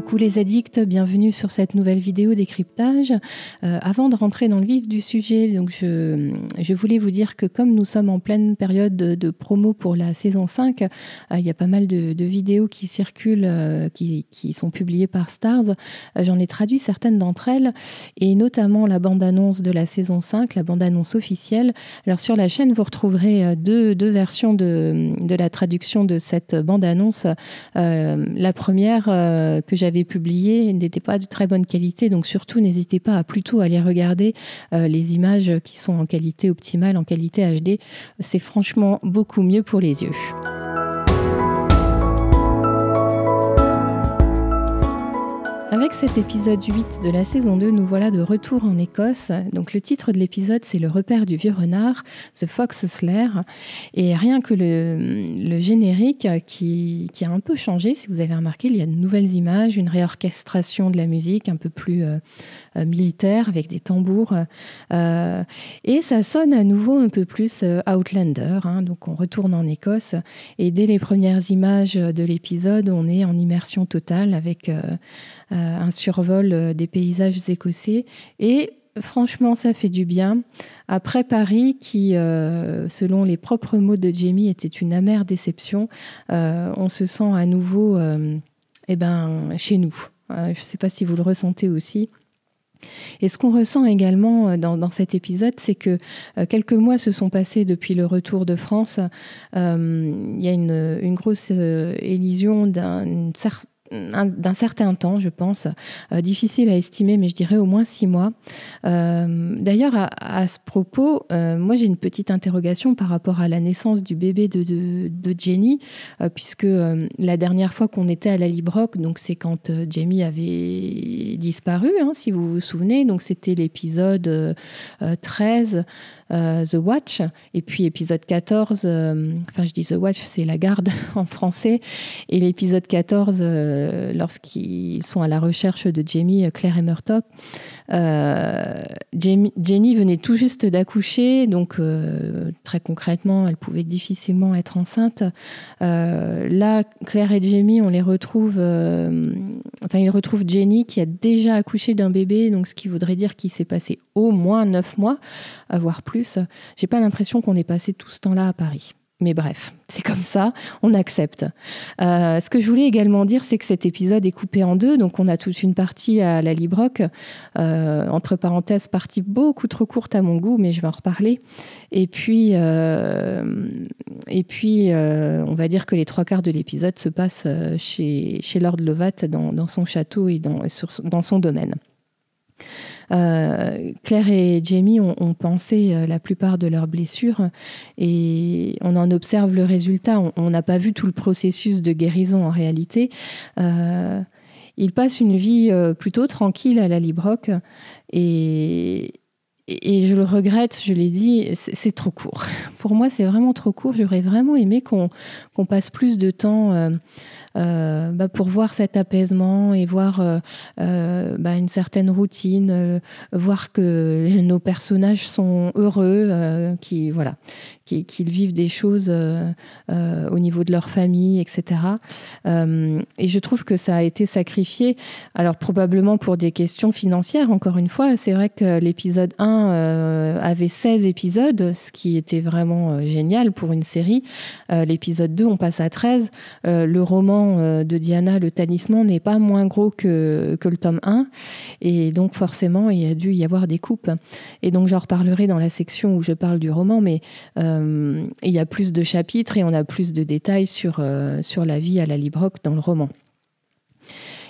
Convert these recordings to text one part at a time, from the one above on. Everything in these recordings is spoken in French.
Coucou les addicts, bienvenue sur cette nouvelle vidéo décryptage. Avant de rentrer dans le vif du sujet, donc je voulais vous dire que comme nous sommes en pleine période de promo pour la saison 5, il y a pas mal de vidéos qui circulent, qui sont publiées par Stars. J'en ai traduit certaines d'entre elles, et notamment la bande-annonce de la saison 5, la bande-annonce officielle. Alors sur la chaîne, vous retrouverez deux versions de la traduction de cette bande-annonce. La première que j'avais publiée n'était pas de très bonne qualité, donc surtout n'hésitez pas à plutôt aller regarder les images qui sont en qualité optimale, en qualité HD. C'est franchement beaucoup mieux pour les yeux. Avec cet épisode 8 de la saison 2, nous voilà de retour en Écosse. Donc le titre de l'épisode, c'est Le repère du vieux renard, The Fox's Lair. Et rien que le générique qui a un peu changé, si vous avez remarqué, il y a de nouvelles images, une réorchestration de la musique un peu plus militaire, avec des tambours. Et ça sonne à nouveau un peu plus Outlander. Donc on retourne en Écosse. Et dès les premières images de l'épisode, on est en immersion totale avec un survol des paysages écossais. Et franchement, ça fait du bien. Après Paris, qui, selon les propres mots de Jamie, était une amère déception, on se sent à nouveau chez nous. Je ne sais pas si vous le ressentez aussi. Et ce qu'on ressent également dans cet épisode, c'est que quelques mois se sont passés depuis le retour de France. Il y a une grosse élision d'un certain temps, je pense. Difficile à estimer, mais je dirais au moins 6 mois. D'ailleurs, à ce propos, moi j'ai une petite interrogation par rapport à la naissance du bébé de Jenny, puisque la dernière fois qu'on était à la Librock, donc c'est quand Jamie avait disparu, si vous vous souvenez, donc c'était l'épisode 13, The Watch, et puis épisode 14, je dis The Watch, c'est la garde en français, et l'épisode 14, lorsqu'ils sont à la recherche de Jamie, Claire et Murtock. Jenny venait tout juste d'accoucher, donc très concrètement, elle pouvait difficilement être enceinte. Là, Claire et Jamie, on les retrouve... ils retrouvent Jenny qui a déjà accouché d'un bébé, donc ce qui voudrait dire qu'il s'est passé au moins 9 mois, voire plus. J'ai pas l'impression qu'on ait passé tout ce temps-là à Paris. Mais bref, c'est comme ça, on accepte. Ce que je voulais également dire, c'est que cet épisode est coupé en deux. Donc on a toute une partie à la Librock, entre parenthèses, partie beaucoup trop courte à mon goût, mais je vais en reparler. Et puis on va dire que les 3/4 de l'épisode se passent chez Lord Lovat, dans son château et dans son domaine. Claire et Jamie ont pansé la plupart de leurs blessures et on en observe le résultat. On n'a pas vu tout le processus de guérison en réalité. Ils passent une vie plutôt tranquille à la Librock et je le regrette, je l'ai dit, c'est trop court. Pour moi, c'est vraiment trop court. J'aurais vraiment aimé qu'on passe plus de temps pour voir cet apaisement et voir une certaine routine, voir que nos personnages sont heureux, qu'ils vivent des choses au niveau de leur famille, etc. Et je trouve que ça a été sacrifié, alors probablement pour des questions financières, encore une fois. C'est vrai que l'épisode 1 avait 16 épisodes, ce qui était vraiment génial pour une série. L'épisode 2, on passe à 13. Le roman de Diana, Le Talisman, n'est pas moins gros que le tome 1. Et donc, forcément, il y a dû y avoir des coupes. Et donc, j'en reparlerai dans la section où je parle du roman, mais il y a plus de chapitres et on a plus de détails sur la vie à la Librock dans le roman.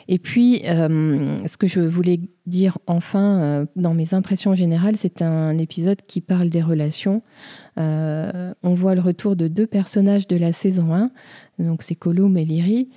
Et puis, ce que je voulais dire enfin, dans mes impressions générales, c'est un épisode qui parle des relations. On voit le retour de 2 personnages de la saison 1, donc c'est Colum et Lyrie.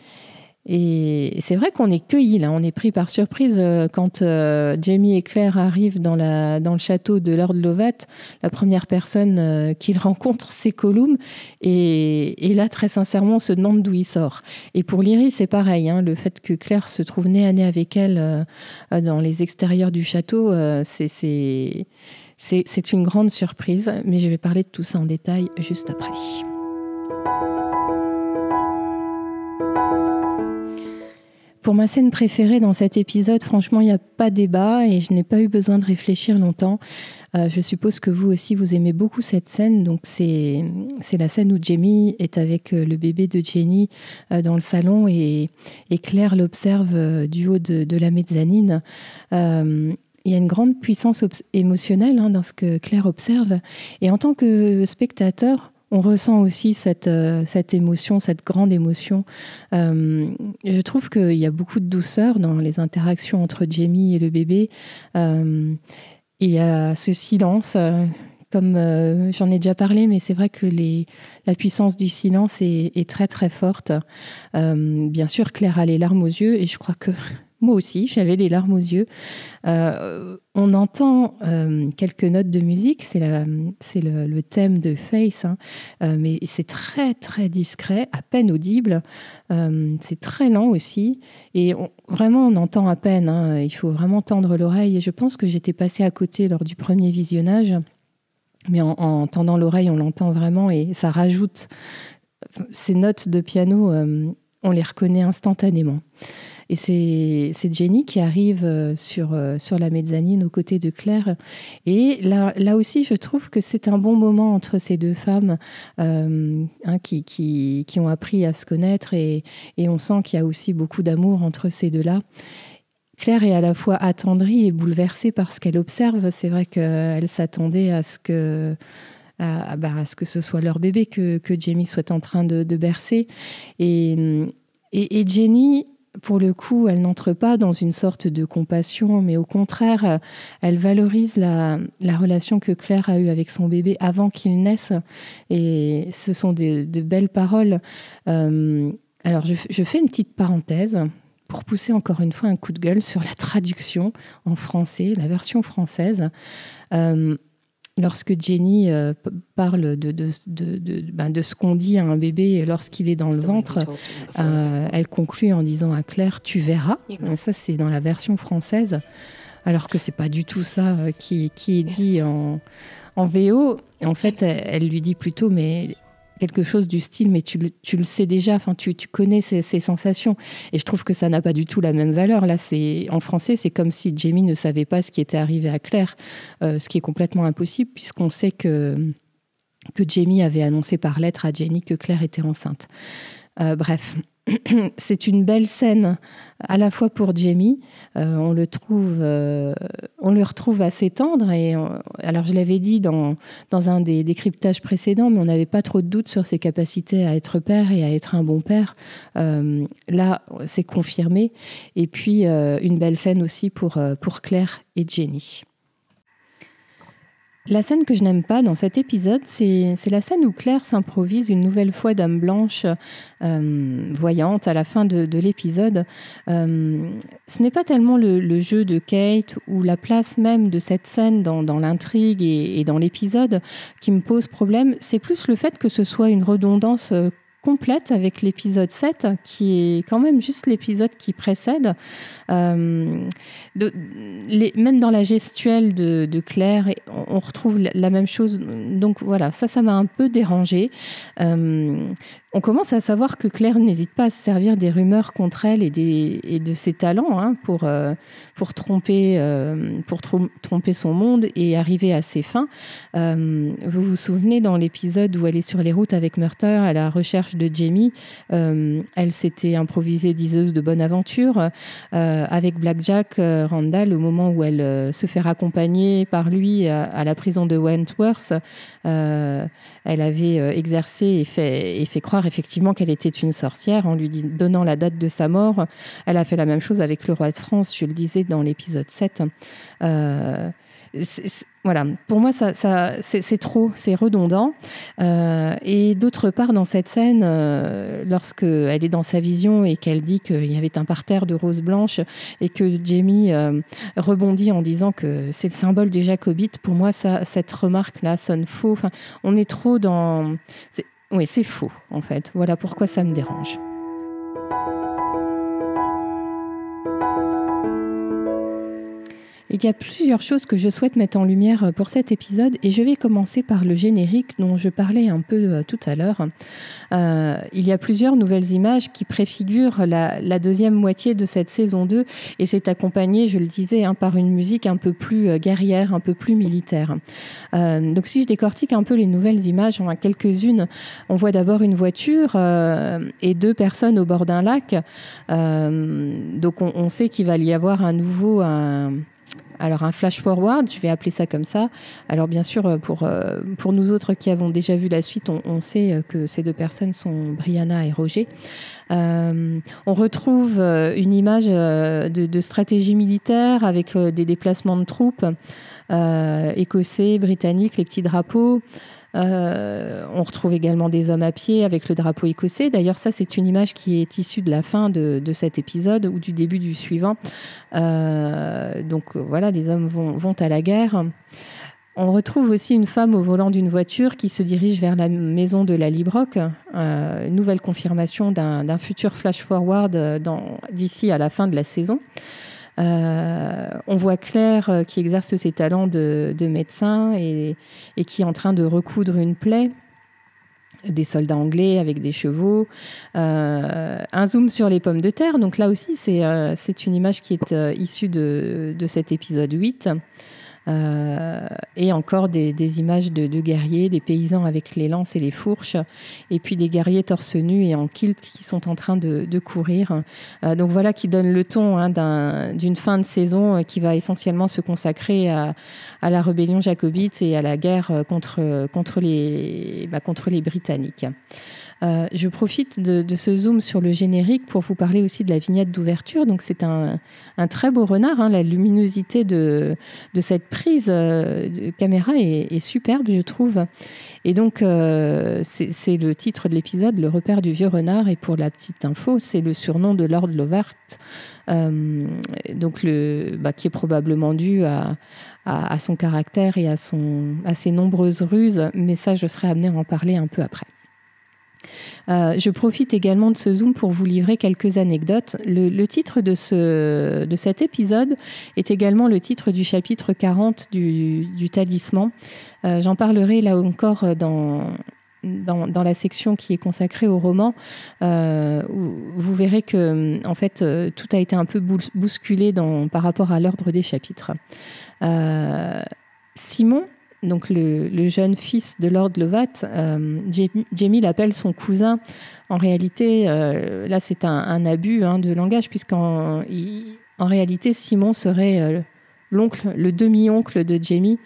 Et c'est vrai qu'on est cueillis, là, on est pris par surprise quand Jamie et Claire arrivent dans le château de Lord Lovat. La première personne qu'ils rencontrent, c'est Colum. Et là, très sincèrement, on se demande d'où il sort. Et pour Lyrie, c'est pareil. Le fait que Claire se trouve nez à nez avec elle dans les extérieurs du château, c'est une grande surprise. Mais je vais parler de tout ça en détail juste après. Pour ma scène préférée dans cet épisode, franchement, il n'y a pas débat et je n'ai pas eu besoin de réfléchir longtemps. Je suppose que vous aussi, vous aimez beaucoup cette scène. Donc, c'est la scène où Jamie est avec le bébé de Jenny dans le salon et Claire l'observe du haut de la mezzanine. Il y a une grande puissance émotionnelle dans ce que Claire observe. Et en tant que spectateur, on ressent aussi cette émotion, cette grande émotion. Je trouve qu'il y a beaucoup de douceur dans les interactions entre Jamie et le bébé. Il y a ce silence, comme j'en ai déjà parlé, mais c'est vrai que la puissance du silence est très très forte. Bien sûr, Claire a les larmes aux yeux et je crois que moi aussi, j'avais les larmes aux yeux. On entend quelques notes de musique, c'est le thème de Face, mais c'est très très discret, à peine audible. C'est très lent aussi, et vraiment on entend à peine. Il faut vraiment tendre l'oreille, et je pense que j'étais passée à côté lors du premier visionnage, mais en tendant l'oreille, on l'entend vraiment, et ça rajoute ces notes de piano. On les reconnaît instantanément. Et c'est Jenny qui arrive sur la mezzanine aux côtés de Claire. Et là aussi, je trouve que c'est un bon moment entre ces deux femmes qui ont appris à se connaître. Et on sent qu'il y a aussi beaucoup d'amour entre ces deux-là. Claire est à la fois attendrie et bouleversée par ce qu'elle observe. C'est vrai qu'elle s'attendait à ce que ce soit leur bébé que Jamie soit en train de bercer. Et Jenny, pour le coup, elle n'entre pas dans une sorte de compassion, mais au contraire, elle valorise la relation que Claire a eue avec son bébé avant qu'il naisse. Et ce sont de belles paroles. Alors, je fais une petite parenthèse pour pousser encore une fois un coup de gueule sur la traduction en français, la version française. Lorsque Jenny parle de ce qu'on dit à un bébé lorsqu'il est dans le ventre, elle conclut en disant à Claire « tu verras ». Ça, c'est dans la version française, alors que c'est pas du tout ça qui est dit en VO. En fait, elle lui dit plutôt « mais quelque chose du style, mais tu le sais déjà, enfin, tu connais ces sensations. Et je trouve que ça n'a pas du tout la même valeur. Là, en français, c'est comme si Jamie ne savait pas ce qui était arrivé à Claire, ce qui est complètement impossible, puisqu'on sait que Jamie avait annoncé par lettre à Jenny que Claire était enceinte. Bref, c'est une belle scène à la fois pour Jamie. On le retrouve assez tendre. Alors, je l'avais dit dans un des décryptages précédents, mais on n'avait pas trop de doutes sur ses capacités à être père et à être un bon père. Là, c'est confirmé. Et puis, une belle scène aussi pour Claire et Jenny. La scène que je n'aime pas dans cet épisode, c'est la scène où Claire s'improvise une nouvelle fois dame blanche voyante à la fin de l'épisode. Ce n'est pas tellement le jeu de Kate ou la place même de cette scène dans l'intrigue et dans l'épisode qui me pose problème. C'est plus le fait que ce soit une redondance complète avec l'épisode 7, qui est quand même juste l'épisode qui précède. Même dans la gestuelle de Claire, on retrouve la même chose. Donc voilà, ça m'a un peu dérangée. On commence à savoir que Claire n'hésite pas à se servir des rumeurs contre elle et de ses talents pour tromper son monde et arriver à ses fins. Vous vous souvenez dans l'épisode où elle est sur les routes avec Murter à la recherche de Jamie, elle s'était improvisée diseuse de bonne aventure avec Blackjack Randall au moment où elle se fait raccompagner par lui à la prison de Wentworth. Elle avait exercé et fait croire effectivement qu'elle était une sorcière en lui donnant la date de sa mort. Elle a fait la même chose avec le roi de France, je le disais dans l'épisode 7. Voilà, pour moi, c'est trop, c'est redondant. Et d'autre part, dans cette scène, lorsqu'elle est dans sa vision et qu'elle dit qu'il y avait un parterre de roses blanches et que Jamie rebondit en disant que c'est le symbole des Jacobites, pour moi, cette remarque-là sonne faux. Enfin, on est trop dans... Oui, c'est faux, en fait. Voilà pourquoi ça me dérange. Il y a plusieurs choses que je souhaite mettre en lumière pour cet épisode et je vais commencer par le générique dont je parlais un peu tout à l'heure. Il y a plusieurs nouvelles images qui préfigurent la deuxième moitié de cette saison 2 et c'est accompagné, je le disais, par une musique un peu plus guerrière, un peu plus militaire. Donc si je décortique un peu les nouvelles images, on a quelques-unes. On voit d'abord une voiture et 2 personnes au bord d'un lac. Donc on sait qu'il va y avoir à nouveau un flash forward, je vais appeler ça comme ça. Alors bien sûr, pour nous autres qui avons déjà vu la suite, on sait que ces 2 personnes sont Brianna et Roger. On retrouve une image de stratégie militaire avec des déplacements de troupes écossais, britanniques, les petits drapeaux. On retrouve également des hommes à pied avec le drapeau écossais. D'ailleurs, ça, c'est une image qui est issue de la fin de cet épisode ou du début du suivant. Donc voilà, les hommes vont à la guerre. On retrouve aussi une femme au volant d'une voiture qui se dirige vers la maison de Lally Brock. Nouvelle confirmation d'un futur flash-forward d'ici à la fin de la saison. On voit Claire qui exerce ses talents de médecin et qui est en train de recoudre une plaie. Des soldats anglais avec des chevaux. Un zoom sur les pommes de terre. Donc là aussi, c'est une image qui est issue de cet épisode 8. Et encore des images de guerriers, des paysans avec les lances et les fourches, et puis des guerriers torse nu et en kilt qui sont en train de courir. Donc voilà qui donne le ton d'une fin de saison qui va essentiellement se consacrer à la rébellion jacobite et à la guerre contre les Britanniques. Je profite de ce zoom sur le générique pour vous parler aussi de la vignette d'ouverture. Donc c'est un très beau renard. La luminosité de cette prise de caméra est superbe, je trouve. Et donc c'est le titre de l'épisode, Le repère du vieux renard. Et pour la petite info, c'est le surnom de Lord Lovat, donc qui est probablement dû à son caractère et à ses nombreuses ruses. Mais ça, je serai amenée à en parler un peu après. Je profite également de ce zoom pour vous livrer quelques anecdotes. Le titre de cet épisode est également le titre du chapitre 40 du Talisman. J'en parlerai là encore dans la section qui est consacrée au roman. Vous verrez que en fait, tout a été un peu bousculé par rapport à l'ordre des chapitres. Simon, donc le jeune fils de Lord Lovat, Jamie l'appelle son cousin. En réalité, là c'est un abus de langage, puisqu'en réalité Simon serait le demi-oncle de Jamie,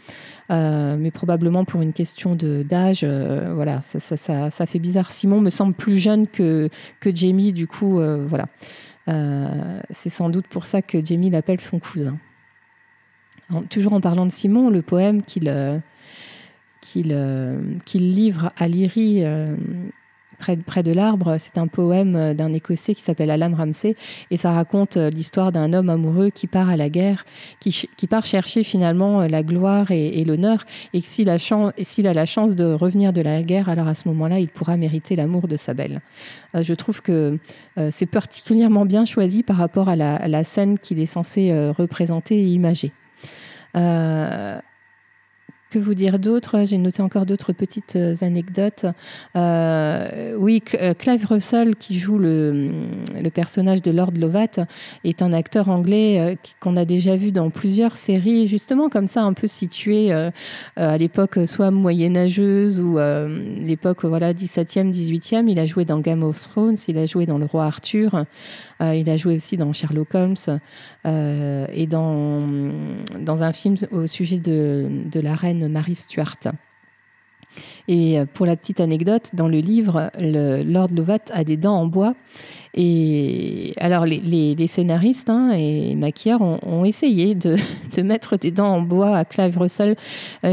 mais probablement pour une question d'âge. Voilà, ça fait bizarre. Simon me semble plus jeune que Jamie, du coup, voilà. C'est sans doute pour ça que Jamie l'appelle son cousin. Toujours en parlant de Simon, le poème qu'il livre à Lyrie près de l'arbre, c'est un poème d'un Écossais qui s'appelle Alan Ramsay, et ça raconte l'histoire d'un homme amoureux qui part à la guerre, qui part chercher finalement la gloire et l'honneur, et que s'il a la chance de revenir de la guerre, alors à ce moment-là, il pourra mériter l'amour de sa belle. Je trouve que c'est particulièrement bien choisi par rapport à la scène qu'il est censé représenter et imager. Que vous dire d'autre ? J'ai noté encore d'autres petites anecdotes. Oui, Clive Russell, qui joue le personnage de Lord Lovat, est un acteur anglais qu'on a déjà vu dans plusieurs séries, justement comme ça, un peu situées à l'époque soit moyenâgeuse ou l'époque 17e, 18e. Il a joué dans Game of Thrones, il a joué dans Le Roi Arthur, il a joué aussi dans Sherlock Holmes et dans un film au sujet de la reine Marie Stuart. Et pour la petite anecdote, dans le livre, Lord Lovat a des dents en bois. Et alors, les scénaristes et maquilleurs ont essayé de mettre des dents en bois à Clive Russell.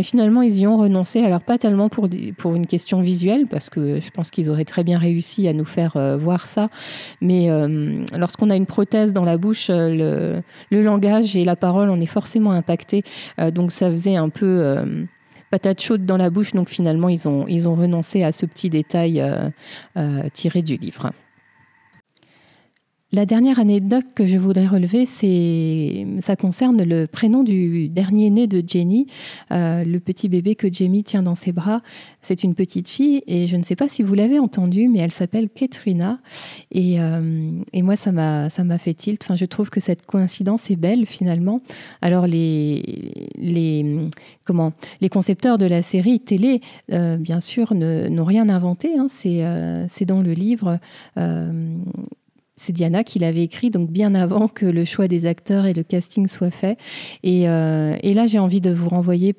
Finalement, ils y ont renoncé. Alors, pas tellement pour une question visuelle, parce que je pense qu'ils auraient très bien réussi à nous faire voir ça. Mais lorsqu'on a une prothèse dans la bouche, le langage et la parole, on est forcément impacté. Donc, ça faisait un peu... patate chaude dans la bouche, donc finalement ils ont renoncé à ce petit détail tiré du livre. La dernière anecdote que je voudrais relever, ça concerne le prénom du dernier né de Jenny, le petit bébé que Jamie tient dans ses bras. C'est une petite fille et je ne sais pas si vous l'avez entendu, mais elle s'appelle Katrina. Et moi, ça m'a fait tilt. Enfin, je trouve que cette coïncidence est belle finalement. Alors les concepteurs de la série télé, bien sûr, n'ont rien inventé. Hein. C'est dans le livre. C'est Diana qui l'avait écrit, donc bien avant que le choix des acteurs et le casting soit fait. Et là, j'ai envie de vous renvoyer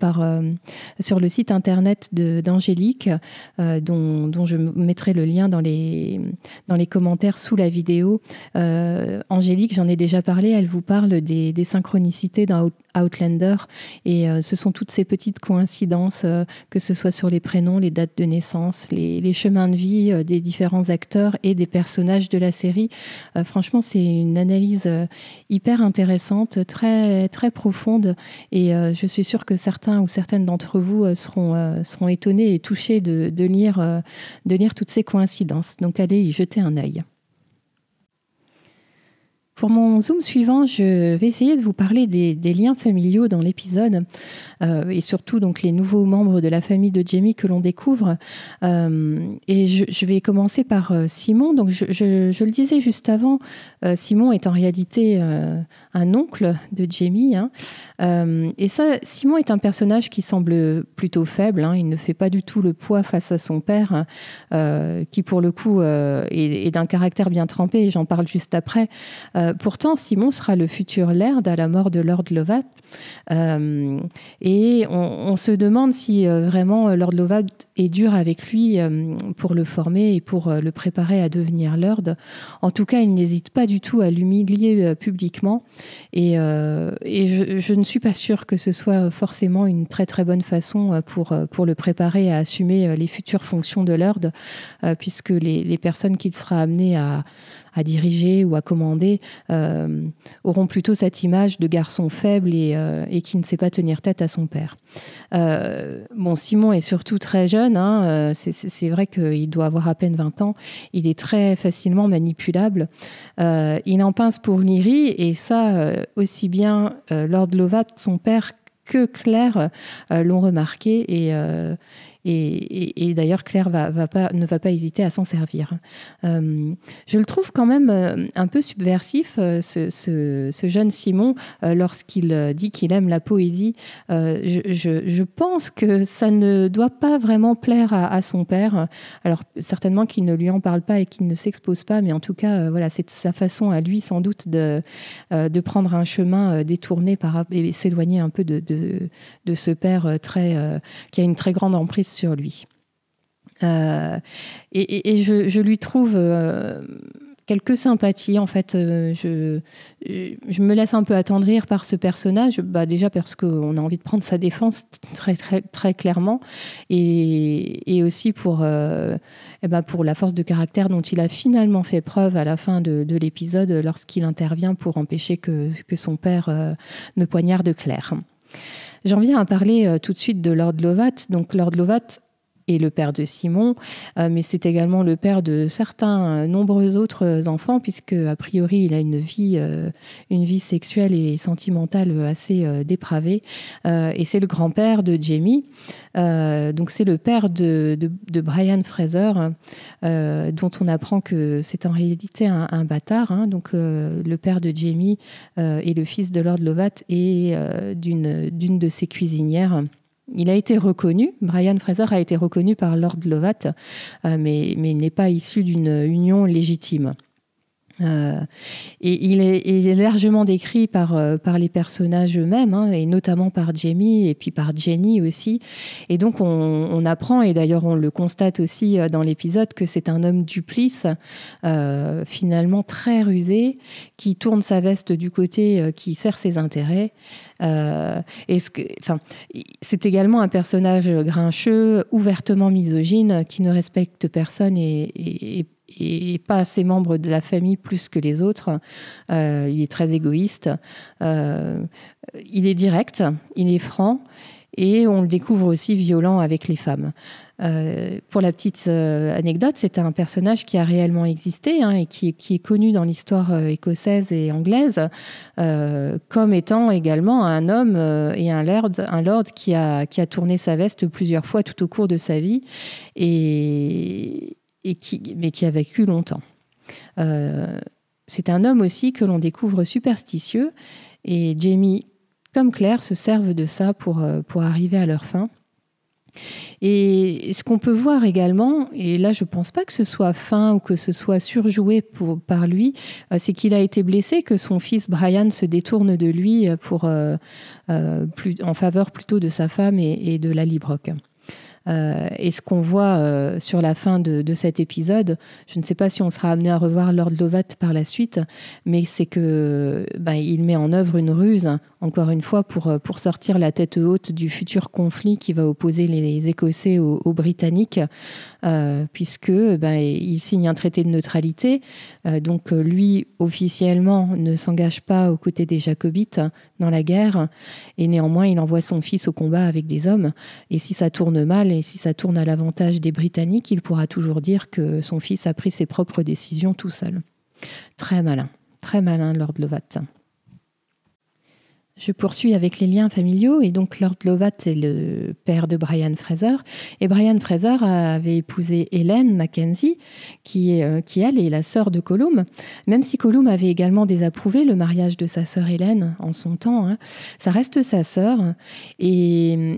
sur le site internet d'Angélique, dont je mettrai le lien dans les commentaires sous la vidéo. Angélique, j'en ai déjà parlé, elle vous parle des synchronicités d'un Outlander. Et ce sont toutes ces petites coïncidences, que ce soit sur les prénoms, les dates de naissance, les chemins de vie des différents acteurs et des personnages de la série. Franchement, c'est une analyse hyper intéressante, très, très profonde. Et je suis sûre que certains ou certaines d'entre vous seront étonnés et touchés de lire toutes ces coïncidences. Donc, allez y jeter un œil. Pour mon zoom suivant, je vais essayer de vous parler des liens familiaux dans l'épisode et surtout donc les nouveaux membres de la famille de Jamie que l'on découvre. Et je vais commencer par Simon. Donc je le disais juste avant, Simon est en réalité un oncle de Jamie. Hein. Et ça, Simon est un personnage qui semble plutôt faible. Hein. Il ne fait pas du tout le poids face à son père, qui pour le coup est d'un caractère bien trempé. Et j'en parle juste après. Pourtant, Simon sera le futur Laird à la mort de Lord Lovat. Et on se demande si vraiment Lord Lovat est dur avec lui pour le former et pour le préparer à devenir Lord. En tout cas, il n'hésite pas du tout à l'humilier publiquement. Et je ne suis pas sûre que ce soit forcément une très très bonne façon pour le préparer à assumer les futures fonctions de Lord, puisque les personnes qu'il sera amené à diriger ou à commander auront plutôt cette image de garçon faible et qui ne sait pas tenir tête à son père. Bon, Simon est surtout très jeune, hein, c'est vrai qu'il doit avoir à peine 20 ans, il est très facilement manipulable, il en pince pour Nyri, et ça, aussi bien Lord Lovat, son père, que Claire l'ont remarqué, et d'ailleurs, Claire ne va pas hésiter à s'en servir. Je le trouve quand même un peu subversif, ce jeune Simon, lorsqu'il dit qu'il aime la poésie. Je pense que ça ne doit pas vraiment plaire à son père. Alors, certainement qu'il ne lui en parle pas et qu'il ne s'expose pas, mais en tout cas, voilà, c'est sa façon à lui, sans doute, de prendre un chemin détourné et s'éloigner un peu de ce père qui a une très grande emprise sur lui. Et je lui trouve quelques sympathies. En fait, je me laisse un peu attendrir par ce personnage, déjà parce qu'on a envie de prendre sa défense très, très, très clairement, et aussi pour la force de caractère dont il a finalement fait preuve à la fin de l'épisode, lorsqu'il intervient pour empêcher que son père ne poignarde Claire. J'en viens à parler tout de suite de Lord Lovat. Donc Lord Lovat est le père de Simon, mais c'est également le père de certains nombreux autres enfants, puisque a priori il a une vie sexuelle et sentimentale assez dépravée, et c'est le grand-père de Jamie. Donc c'est le père de Brian Fraser, dont on apprend que c'est en réalité un bâtard. Hein. Donc le père de Jamie est le fils de Lord Lovat et d'une de ses cuisinières. Il a été reconnu, Brian Fraser a été reconnu par Lord Lovat, mais il n'est pas issu d'une union légitime. Et il est largement décrit par les personnages eux-mêmes, hein, et notamment par Jamie et puis par Jenny aussi. Et donc on apprend, et d'ailleurs on le constate aussi dans l'épisode, que c'est un homme duplice, finalement très rusé, qui tourne sa veste du côté qui sert ses intérêts. C'est également un personnage grincheux, ouvertement misogyne, qui ne respecte personne et pas ses membres de la famille plus que les autres. Il est très égoïste. Il est direct, il est franc. Et on le découvre aussi violent avec les femmes. Pour la petite anecdote, c'est un personnage qui a réellement existé et qui est connu dans l'histoire écossaise et anglaise comme étant également un homme et un lord qui a tourné sa veste plusieurs fois tout au cours de sa vie mais qui a vécu longtemps. C'est un homme aussi que l'on découvre superstitieux et Jaime comme Claire se servent de ça pour arriver à leur fin. Et ce qu'on peut voir également, et là je ne pense pas que ce soit fin ou que ce soit surjoué par lui, c'est qu'il a été blessé, que son fils Brian se détourne de lui en faveur plutôt de sa femme et de la Librock. Et ce qu'on voit sur la fin de cet épisode, je ne sais pas si on sera amené à revoir Lord Lovat par la suite, mais c'est que il met en œuvre une ruse, encore une fois, pour sortir la tête haute du futur conflit qui va opposer les Écossais aux Britanniques, puisque il signe un traité de neutralité. Donc lui, officiellement, ne s'engage pas aux côtés des Jacobites dans la guerre, et néanmoins, il envoie son fils au combat avec des hommes. Et si ça tourne mal, et si ça tourne à l'avantage des Britanniques, il pourra toujours dire que son fils a pris ses propres décisions tout seul. Très malin, Lord Lovat. Je poursuis avec les liens familiaux, et donc Lord Lovat est le père de Brian Fraser, et Brian Fraser avait épousé Hélène Mackenzie, qui elle est la sœur de Colum, même si Colum avait également désapprouvé le mariage de sa sœur Hélène en son temps, ça reste sa sœur, et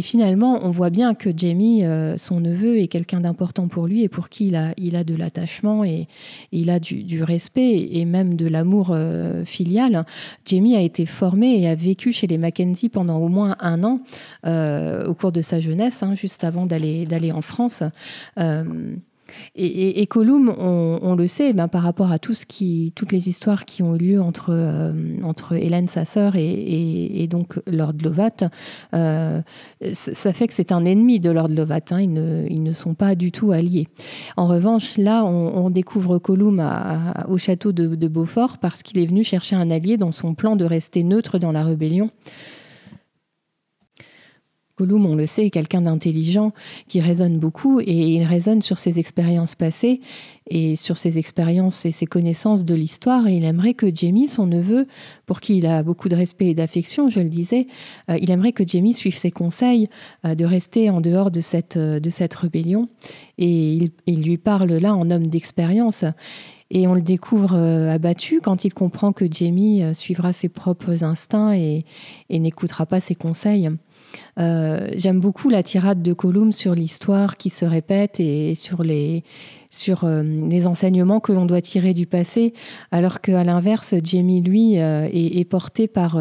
finalement on voit bien que Jaime, son neveu, est quelqu'un d'important pour lui et pour qui il a de l'attachement et il a du respect et même de l'amour filial. Jaime a été formé et a vécu chez les Mackenzie pendant au moins 1 an au cours de sa jeunesse, juste avant d'aller en France. Et Colum, on le sait, par rapport à toutes les histoires qui ont eu lieu entre Hélène, sa sœur, et donc Lord Lovat, ça fait que c'est un ennemi de Lord Lovat. Ils ne sont pas du tout alliés. En revanche, là, on découvre Colum au château de Beaufort parce qu'il est venu chercher un allié dans son plan de rester neutre dans la rébellion. Colum, on le sait, est quelqu'un d'intelligent qui raisonne beaucoup et il raisonne sur ses expériences passées et sur ses expériences et ses connaissances de l'histoire. Et il aimerait que Jaime, son neveu, pour qui il a beaucoup de respect et d'affection, je le disais, il aimerait que Jaime suive ses conseils de rester en dehors de cette rébellion. Et il lui parle là en homme d'expérience. Et on le découvre abattu quand il comprend que Jaime suivra ses propres instincts et n'écoutera pas ses conseils. J'aime beaucoup la tirade de Colum sur l'histoire qui se répète et sur les enseignements que l'on doit tirer du passé, alors qu'à l'inverse, Jaime, lui, est porté par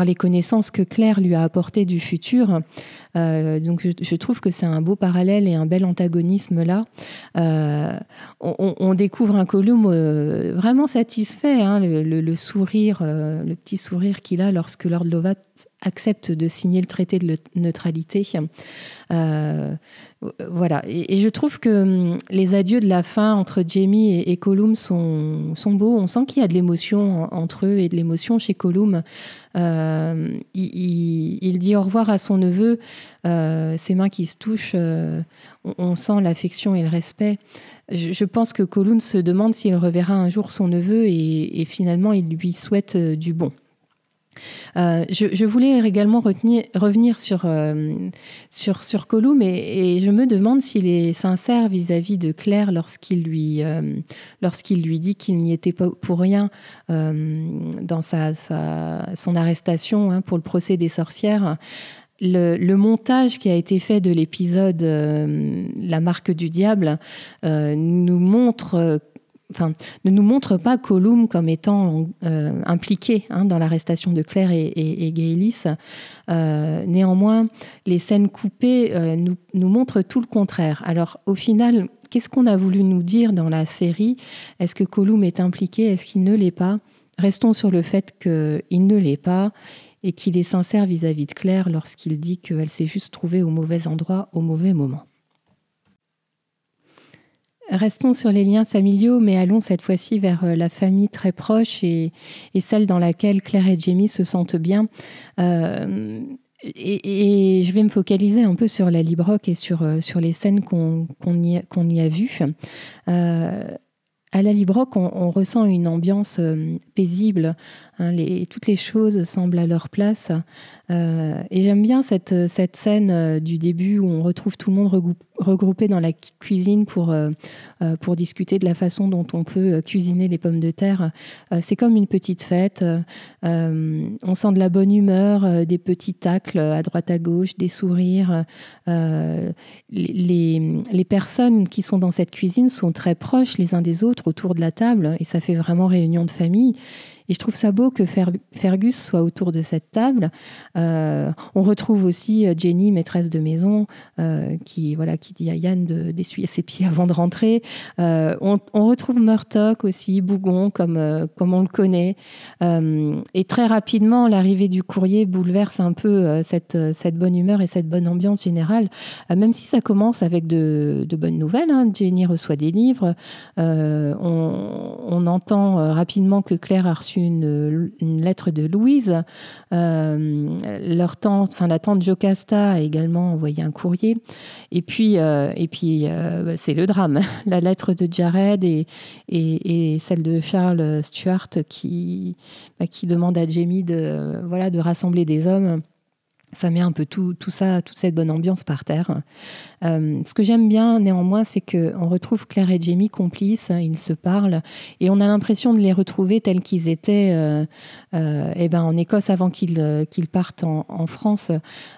les connaissances que Claire lui a apportées du futur. Donc je trouve que c'est un beau parallèle et un bel antagonisme là. On découvre un Colum vraiment satisfait, le sourire, le petit sourire qu'il a lorsque Lord Lovat accepte de signer le traité de neutralité. Voilà. Et je trouve que les adieux de la fin entre Jaime et Colum sont beaux. On sent qu'il y a de l'émotion entre eux et de l'émotion chez Colum. Il dit au revoir à son neveu, ses mains qui se touchent. On sent l'affection et le respect. Je pense que Colum se demande s'il reverra un jour son neveu et finalement il lui souhaite du bon. Je voulais également revenir sur Colum et je me demande s'il est sincère vis-à-vis de Claire lorsqu'il lui dit qu'il n'y était pas pour rien dans son arrestation pour le procès des sorcières. Le montage qui a été fait de l'épisode La marque du diable ne nous montre pas Colum comme étant impliqué dans l'arrestation de Claire et Gaelis. Néanmoins, les scènes coupées nous montrent tout le contraire. Alors, au final, qu'est-ce qu'on a voulu nous dire dans la série ? Est-ce que Colum est impliqué ? Est-ce qu'il ne l'est pas ? Restons sur le fait qu'il ne l'est pas et qu'il est sincère vis-à-vis de Claire lorsqu'il dit qu'elle s'est juste trouvée au mauvais endroit au mauvais moment. Restons sur les liens familiaux, mais allons cette fois-ci vers la famille très proche et celle dans laquelle Claire et Jaime se sentent bien. Et je vais me focaliser un peu sur la Librock et sur les scènes qu'on y a vues. À la Librock, on ressent une ambiance paisible. Hein, toutes les choses semblent à leur place. Et j'aime bien cette scène du début où on retrouve tout le monde regroupé dans la cuisine pour discuter de la façon dont on peut cuisiner les pommes de terre. C'est comme une petite fête. On sent de la bonne humeur, des petits tacles à droite à gauche, des sourires. Les personnes qui sont dans cette cuisine sont très proches les uns des autres autour de la table et ça fait vraiment réunion de famille. Et je trouve ça beau que Fergus soit autour de cette table. On retrouve aussi Jenny, maîtresse de maison, qui dit à Yann d'essuyer ses pieds avant de rentrer. On retrouve Murtock aussi, Bougon, comme on le connaît. Et très rapidement, l'arrivée du courrier bouleverse un peu cette bonne humeur et cette bonne ambiance générale. Même si ça commence avec de bonnes nouvelles. Hein. Jenny reçoit des livres. On entend rapidement que Claire a reçu une lettre de Louise. La tante Jocasta a également envoyé un courrier. Et puis c'est le drame. La lettre de Jared et celle de Charles Stuart qui demande à Jamie de rassembler des hommes. Ça met un peu tout ça, toute cette bonne ambiance par terre. Ce que j'aime bien néanmoins, c'est qu'on retrouve Claire et Jamie complices, ils se parlent, et on a l'impression de les retrouver tels qu'ils étaient en Écosse avant qu'ils partent en France.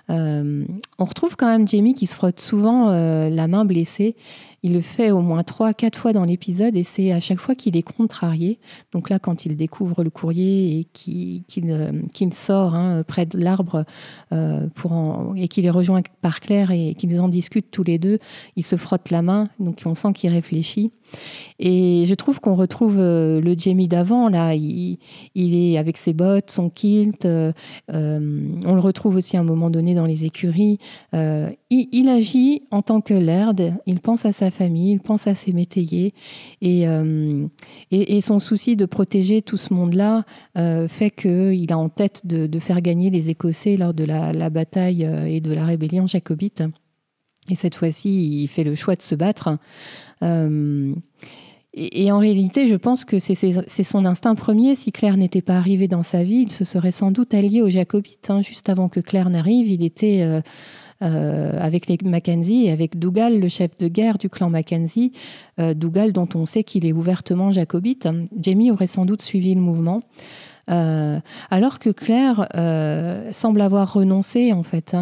On retrouve quand même Jamie qui se frotte souvent la main blessée. Il le fait au moins 3-4 fois dans l'épisode et c'est à chaque fois qu'il est contrarié. Donc là, quand il découvre le courrier et qu'il sort près de l'arbre et qu'il est rejoint par Claire et qu'ils en discutent tous les deux, il se frotte la main, donc on sent qu'il réfléchit. Et je trouve qu'on retrouve le Jamie d'avant, là, il est avec ses bottes, son kilt, on le retrouve aussi à un moment donné dans les écuries. Il agit en tant que laird, il pense à sa famille, il pense à ses métayers, et son souci de protéger tout ce monde-là fait qu'il a en tête de faire gagner les Écossais lors de la bataille et de la rébellion jacobite. Et cette fois-ci, il fait le choix de se battre. Et en réalité, je pense que c'est son instinct premier. Si Claire n'était pas arrivée dans sa vie, il se serait sans doute allié aux Jacobites. Juste avant que Claire n'arrive, il était avec les Mackenzie et avec Dougal, le chef de guerre du clan Mackenzie. Dougal, dont on sait qu'il est ouvertement jacobite. Jamie aurait sans doute suivi le mouvement. Alors que Claire semble avoir renoncé, en fait.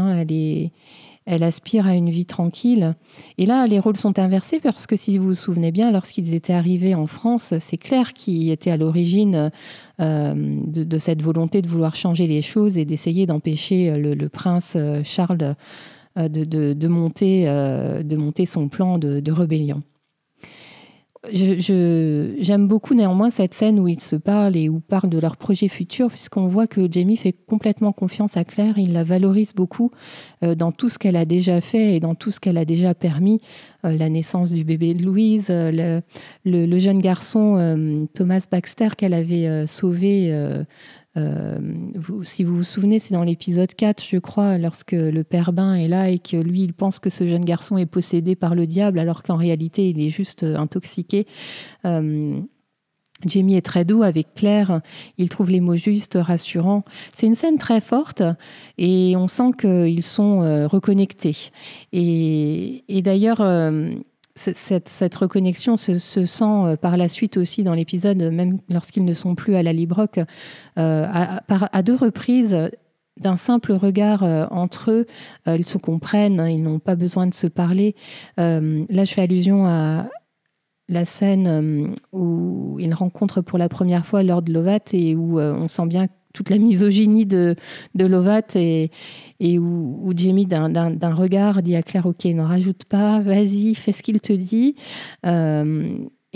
Elle aspire à une vie tranquille. Et là, les rôles sont inversés parce que si vous vous souvenez bien, lorsqu'ils étaient arrivés en France, c'est Claire qui était à l'origine de cette volonté de vouloir changer les choses et d'essayer d'empêcher le prince Charles de monter son plan de rébellion. J'aime beaucoup néanmoins cette scène où ils se parlent et où parlent de leurs projets futurs, puisqu'on voit que Jamie fait complètement confiance à Claire. Il la valorise beaucoup dans tout ce qu'elle a déjà fait et dans tout ce qu'elle a déjà permis. La naissance du bébé de Louise, le jeune garçon Thomas Baxter qu'elle avait sauvé. Si vous vous souvenez, c'est dans l'épisode 4, je crois, lorsque le père Ben est là et que lui, il pense que ce jeune garçon est possédé par le diable, alors qu'en réalité, il est juste intoxiqué. Jamie est très doux avec Claire, il trouve les mots justes, rassurants. C'est une scène très forte et on sent qu'ils sont reconnectés. Et d'ailleurs... Cette reconnexion se sent par la suite aussi dans l'épisode, même lorsqu'ils ne sont plus à la Librock, à 2 reprises, d'un simple regard entre eux, ils se comprennent, ils n'ont pas besoin de se parler. Là, je fais allusion à la scène où ils rencontrent pour la première fois Lord Lovat et où on sent bien toute la misogynie de Lovat et où Jamie, d'un regard, dit à Claire « Ok, n'en rajoute pas, vas-y, fais ce qu'il te dit ».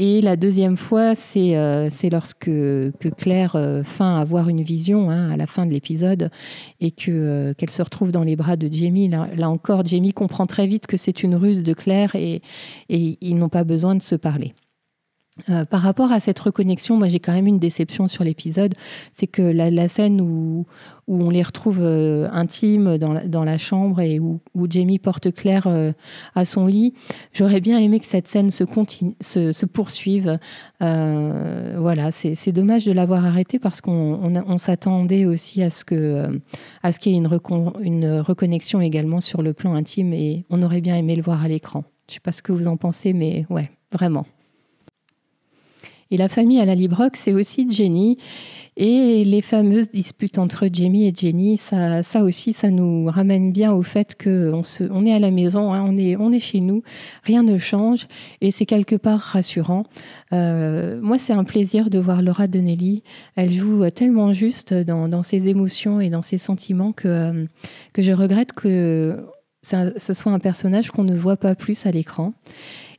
Et la deuxième fois, c'est lorsque Claire feint avoir une vision à la fin de l'épisode et qu'elle se retrouve dans les bras de Jamie. Là encore, Jamie comprend très vite que c'est une ruse de Claire et ils n'ont pas besoin de se parler. Par rapport à cette reconnexion, moi j'ai quand même une déception sur l'épisode, c'est que la scène où on les retrouve intimes dans la chambre et où Jamie porte Claire à son lit, j'aurais bien aimé que cette scène se poursuive. Voilà, c'est dommage de l'avoir arrêtée parce qu'on s'attendait aussi à ce qu'il y ait une reconnexion également sur le plan intime et on aurait bien aimé le voir à l'écran. Je ne sais pas ce que vous en pensez, mais ouais, vraiment. Et la famille à la Librock, c'est aussi Jenny. Et les fameuses disputes entre Jamie et Jenny, ça aussi, ça nous ramène bien au fait qu'on est à la maison, hein, on est chez nous, rien ne change. Et c'est quelque part rassurant. Moi, c'est un plaisir de voir Laura Donnelly. Elle joue tellement juste dans ses émotions et dans ses sentiments que je regrette que ce soit un personnage qu'on ne voit pas plus à l'écran.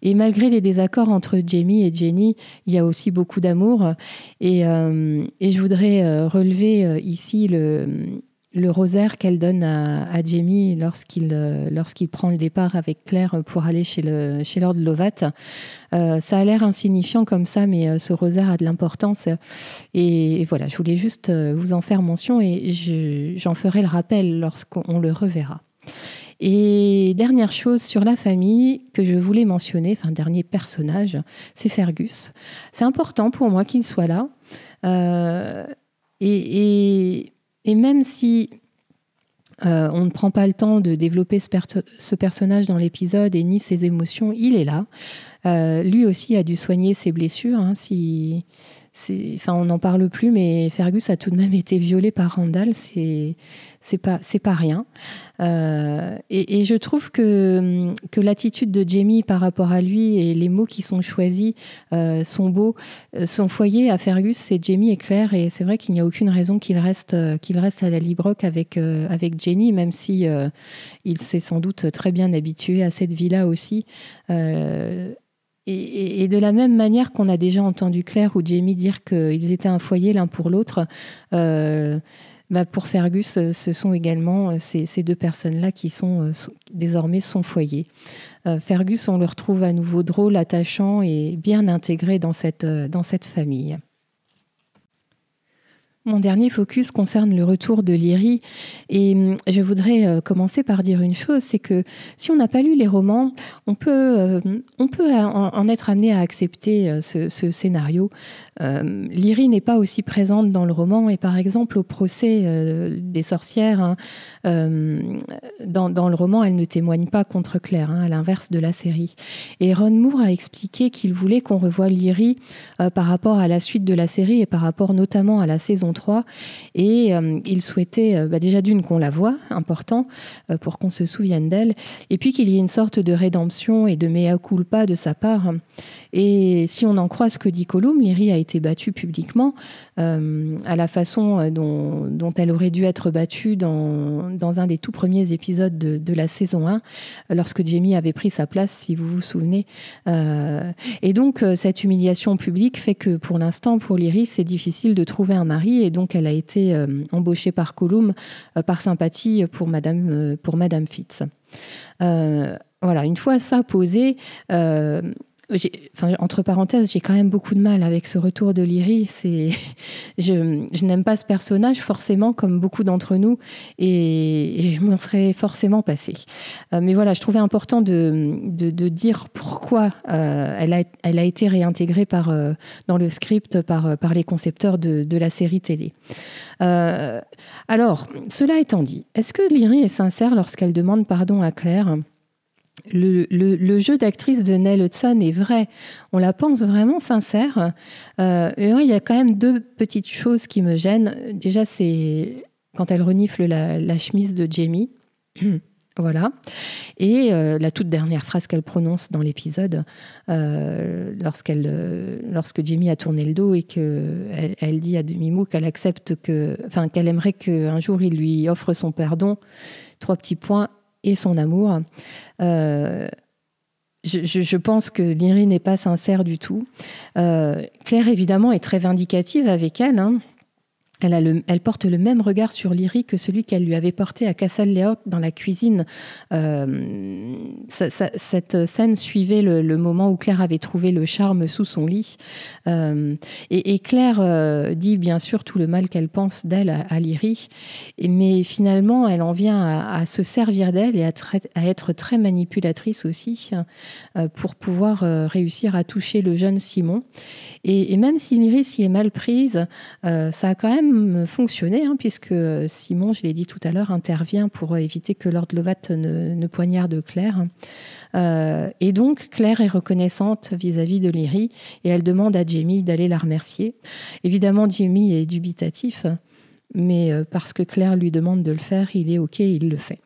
Et malgré les désaccords entre Jamie et Jenny, il y a aussi beaucoup d'amour. Et je voudrais relever ici le rosaire qu'elle donne à Jamie lorsqu'il prend le départ avec Claire pour aller chez Lord Lovat. Ça a l'air insignifiant comme ça, mais ce rosaire a de l'importance. Et voilà, je voulais juste vous en faire mention et j'en ferai le rappel lorsqu'on le reverra. Et dernière chose sur la famille que je voulais mentionner, enfin dernier personnage, c'est Fergus. C'est important pour moi qu'il soit là. Et même si on ne prend pas le temps de développer ce personnage dans l'épisode et ni ses émotions, il est là. Lui aussi a dû soigner ses blessures. Hein, on n'en parle plus, mais Fergus a tout de même été violé par Randall. C'est pas rien. Et je trouve que l'attitude de Jamie par rapport à lui et les mots qui sont choisis sont beaux. Son foyer à Fergus, c'est Jamie et Claire, et c'est vrai qu'il n'y a aucune raison qu'il reste à la Librock avec Jenny, même si il s'est sans doute très bien habitué à cette vie-là aussi. Et de la même manière qu'on a déjà entendu Claire ou Jamie dire qu'ils étaient un foyer l'un pour l'autre, pour Fergus, ce sont également ces deux personnes-là qui sont désormais son foyer. Fergus, on le retrouve à nouveau drôle, attachant et bien intégré dans cette famille. Mon dernier focus concerne le retour de Lyrie et je voudrais commencer par dire une chose, c'est que si on n'a pas lu les romans, on peut en être amené à accepter ce scénario. Lyrie n'est pas aussi présente dans le roman et par exemple au procès des sorcières, hein, dans le roman, elle ne témoigne pas contre Claire, hein, à l'inverse de la série. Et Ron Moore a expliqué qu'il voulait qu'on revoie Lyrie par rapport à la suite de la série et par rapport notamment à la saison 3. Et il souhaitait déjà d'une qu'on la voie, important, pour qu'on se souvienne d'elle, et puis qu'il y ait une sorte de rédemption et de mea culpa de sa part. Et si on en croit ce que dit Colum, Lyrie a été battue publiquement à la façon dont elle aurait dû être battue dans un des tout premiers épisodes de la saison 1, lorsque Jamie avait pris sa place, si vous vous souvenez. Et donc, cette humiliation publique fait que, pour l'instant, pour Lyrie, c'est difficile de trouver un mari, et donc elle a été embauchée par Colum par sympathie pour Madame Fitz. Voilà, une fois ça posé... entre parenthèses, j'ai quand même beaucoup de mal avec ce retour de Lyrie. Je n'aime pas ce personnage forcément, comme beaucoup d'entre nous, et je m'en serais forcément passée. Mais voilà, je trouvais important de dire pourquoi elle a été réintégrée dans le script par les concepteurs de la série télé. Alors, cela étant dit, est-ce que Lyrie est sincère lorsqu'elle demande pardon à Claire ? Le jeu d'actrice de Nell Hudson est vrai. On la pense vraiment sincère. Mais il y a quand même deux petites choses qui me gênent. Déjà, c'est quand elle renifle la chemise de Jamie. Voilà. Et la toute dernière phrase qu'elle prononce dans l'épisode, lorsque Jamie a tourné le dos et qu'elle dit à demi-mot qu'elle accepte qu'elle aimerait qu'un jour il lui offre son pardon, 3 petits points, et son amour. Je pense que Lyrie n'est pas sincère du tout. Claire, évidemment, est très vindicative avec elle, hein. Elle porte le même regard sur Lyrie que celui qu'elle lui avait porté à Castle Leoch dans la cuisine. Cette scène suivait le moment où Claire avait trouvé le charme sous son lit. Et Claire dit bien sûr tout le mal qu'elle pense d'elle à Lyrie, mais finalement elle en vient à se servir d'elle et à être très manipulatrice aussi pour pouvoir réussir à toucher le jeune Simon. Et même si Lyrie s'y est mal prise, ça a quand même fonctionné, puisque Simon, je l'ai dit tout à l'heure, intervient pour éviter que Lord Lovat ne poignarde Claire. Et donc, Claire est reconnaissante vis-à-vis de Lyrie et elle demande à Jaime d'aller la remercier. Évidemment, Jaime est dubitatif, mais parce que Claire lui demande de le faire, il est OK, il le fait.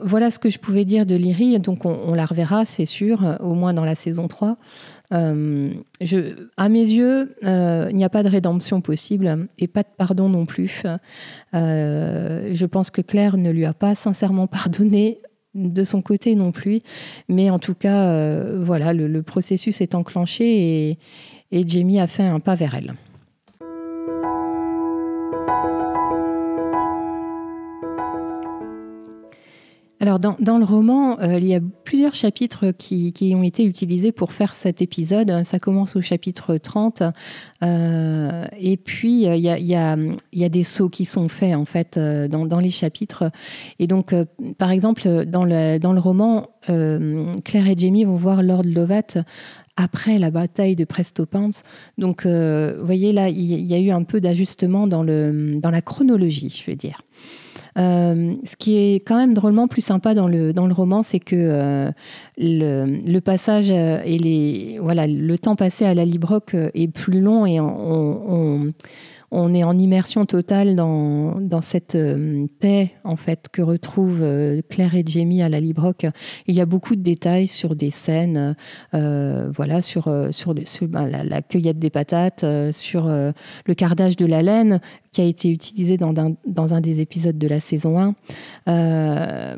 Voilà ce que je pouvais dire de Lyrie. Donc, on la reverra, c'est sûr, au moins dans la saison 3. À mes yeux, il n'y a pas de rédemption possible et pas de pardon non plus. Je pense que Claire ne lui a pas sincèrement pardonné de son côté non plus. Mais en tout cas, voilà, le processus est enclenché et Jaime a fait un pas vers elle. Alors, dans le roman, il y a plusieurs chapitres qui ont été utilisés pour faire cet épisode. Ça commence au chapitre 30. Et puis, il y a des sauts qui sont faits, en fait, dans les chapitres. Et donc, par exemple, dans le roman, Claire et Jaime vont voir Lord Lovat après la bataille de Prestopans. Donc, vous voyez, là, il y a eu un peu d'ajustement dans la chronologie, je veux dire. Ce qui est quand même drôlement plus sympa dans le roman, c'est que le passage et le temps passé à la Librock est plus long et on est en immersion totale dans cette paix en fait que retrouvent Claire et Jaime à la Librock. Il y a beaucoup de détails sur des scènes, sur la cueillette des patates, sur le cardage de la laine qui a été utilisé dans un des épisodes de la saison 1.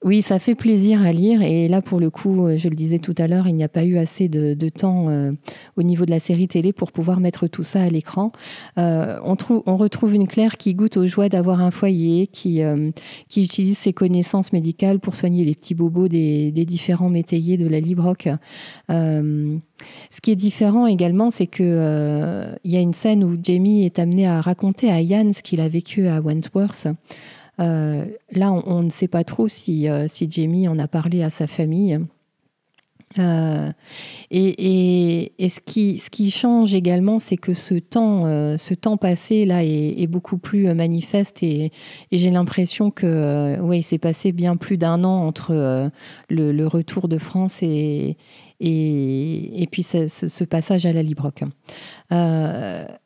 Oui, ça fait plaisir à lire et là, pour le coup, je le disais tout à l'heure, il n'y a pas eu assez de temps au niveau de la série télé pour pouvoir mettre tout ça à l'écran. On retrouve une Claire qui goûte aux joies d'avoir un foyer, qui utilise ses connaissances médicales pour soigner les petits bobos des différents métayers de la Librock. Ce qui est différent également, c'est que y a une scène où Jaime est amené à raconter à Ian ce qu'il a vécu à Wentworth. Là, on ne sait pas trop si Jaime en a parlé à sa famille. Et ce qui change également, c'est que ce temps passé là est beaucoup plus manifeste et j'ai l'impression que il s'est passé bien plus d'1 an entre le retour de France et puis ce passage à la Librock.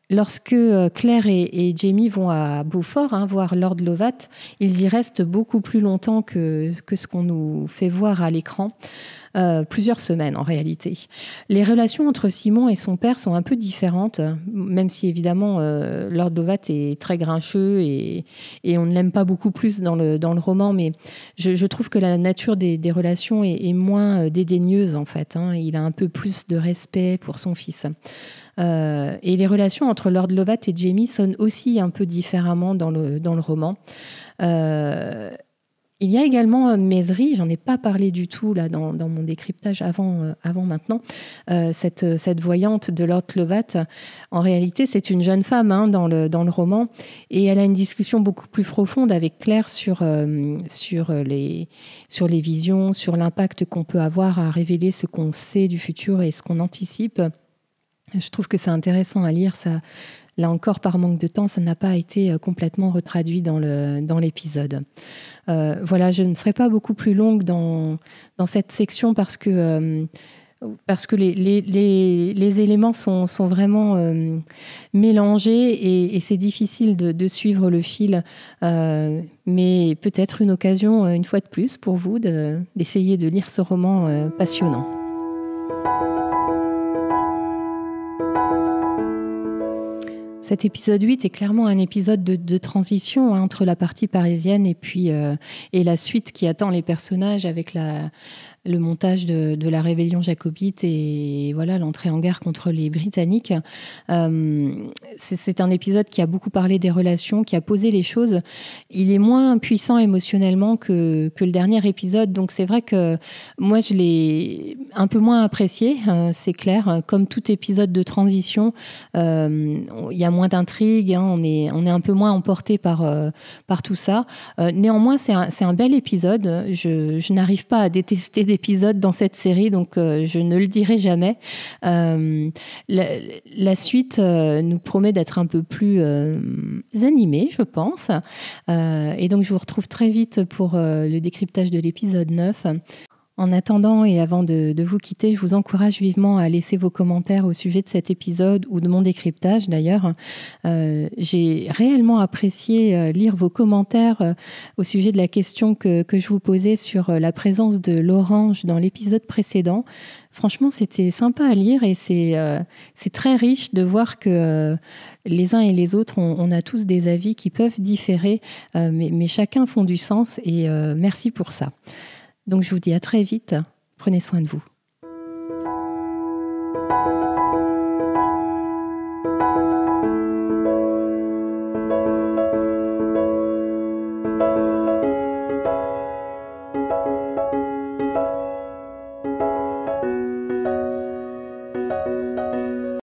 Lorsque Claire et Jaime vont à Beaufort voir Lord Lovat, ils y restent beaucoup plus longtemps que ce qu'on nous fait voir à l'écran. Plusieurs semaines en réalité. Les relations entre Simon et son père sont un peu différentes, même si évidemment Lord Lovat est très grincheux et on ne l'aime pas beaucoup plus dans le roman, mais je trouve que la nature des relations est moins dédaigneuse en fait. Il a un peu plus de respect pour son fils. Et les relations entre Lord Lovat et Jaime sonnent aussi un peu différemment dans le roman. Il y a également Maisry, j'en ai pas parlé du tout là dans mon décryptage avant maintenant, cette voyante de Lord Lovat. En réalité, c'est une jeune femme dans le roman et elle a une discussion beaucoup plus profonde avec Claire sur les visions, sur l'impact qu'on peut avoir à révéler ce qu'on sait du futur et ce qu'on anticipe. Je trouve que c'est intéressant à lire. Ça, là encore, par manque de temps, ça n'a pas été complètement retraduit dans l'épisode. Voilà, je ne serai pas beaucoup plus longue dans cette section parce que les éléments sont vraiment mélangés et c'est difficile de suivre le fil. Mais peut-être une occasion, une fois de plus, pour vous d'essayer de lire ce roman passionnant. Cet épisode 8 est clairement un épisode de transition entre la partie parisienne et puis et la suite qui attend les personnages avec le montage de la rébellion jacobite et voilà l'entrée en guerre contre les Britanniques. C'est un épisode qui a beaucoup parlé des relations, qui a posé les choses. Il est moins puissant émotionnellement que le dernier épisode, donc c'est vrai que moi je l'ai un peu moins apprécié, c'est clair. Comme tout épisode de transition, il y a moins d'intrigue, hein, on est un peu moins emporté par tout ça. Néanmoins, c'est un bel épisode. Je n'arrive pas à détester d'épisodes dans cette série, donc je ne le dirai jamais. La suite nous promet d'être un peu plus animée, je pense. Et donc, je vous retrouve très vite pour le décryptage de l'épisode 9. En attendant et avant de vous quitter, je vous encourage vivement à laisser vos commentaires au sujet de cet épisode ou de mon décryptage d'ailleurs. J'ai réellement apprécié lire vos commentaires au sujet de la question que je vous posais sur la présence de l'orange dans l'épisode précédent. Franchement, c'était sympa à lire et c'est très riche de voir que les uns et les autres, on a tous des avis qui peuvent différer, mais chacun font du sens et merci pour ça. Donc je vous dis à très vite, prenez soin de vous.